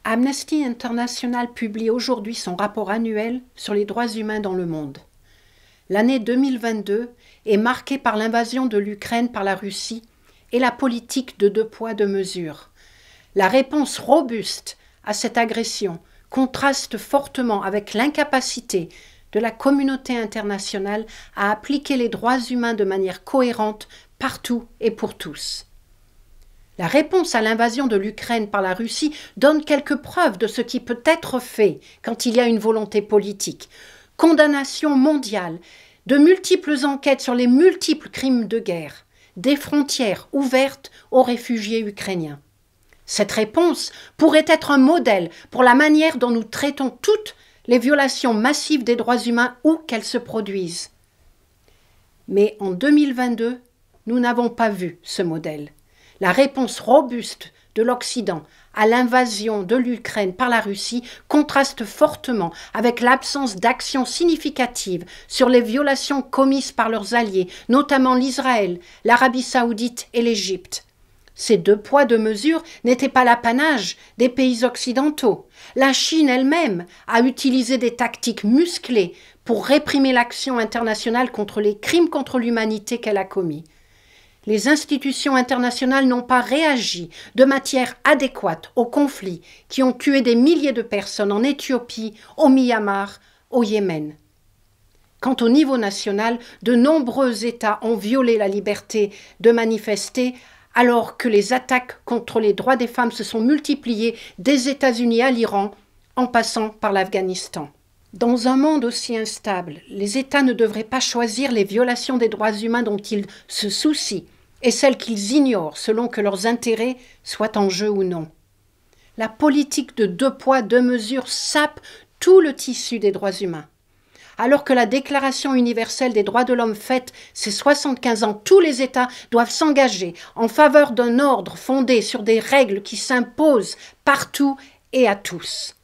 Amnesty International publie aujourd'hui son rapport annuel sur les droits humains dans le monde. L'année 2022 est marquée par l'invasion de l'Ukraine par la Russie et la politique de deux poids, deux mesures. La réponse robuste à cette agression contraste fortement avec l'incapacité de la communauté internationale à appliquer les droits humains de manière cohérente partout et pour tous. La réponse à l'invasion de l'Ukraine par la Russie donne quelques preuves de ce qui peut être fait quand il y a une volonté politique. Condamnation mondiale, de multiples enquêtes sur les multiples crimes de guerre, des frontières ouvertes aux réfugiés ukrainiens. Cette réponse pourrait être un modèle pour la manière dont nous traitons toutes les violations massives des droits humains où qu'elles se produisent. Mais en 2022, nous n'avons pas vu ce modèle. La réponse robuste de l'Occident à l'invasion de l'Ukraine par la Russie contraste fortement avec l'absence d'action significative sur les violations commises par leurs alliés, notamment l'Israël, l'Arabie saoudite et l'Égypte. Ces deux poids, deux mesures n'étaient pas l'apanage des pays occidentaux. La Chine elle-même a utilisé des tactiques musclées pour réprimer l'action internationale contre les crimes contre l'humanité qu'elle a commis. Les institutions internationales n'ont pas réagi de manière adéquate aux conflits qui ont tué des milliers de personnes en Éthiopie, au Myanmar, au Yémen. Quant au niveau national, de nombreux États ont violé la liberté de manifester alors que les attaques contre les droits des femmes se sont multipliées des États-Unis à l'Iran, en passant par l'Afghanistan. Dans un monde aussi instable, les États ne devraient pas choisir les violations des droits humains dont ils se soucient et celles qu'ils ignorent selon que leurs intérêts soient en jeu ou non. La politique de deux poids, deux mesures sape tout le tissu des droits humains. Alors que la Déclaration universelle des droits de l'homme fête ses 75 ans, tous les États doivent s'engager en faveur d'un ordre fondé sur des règles qui s'imposent partout et à tous.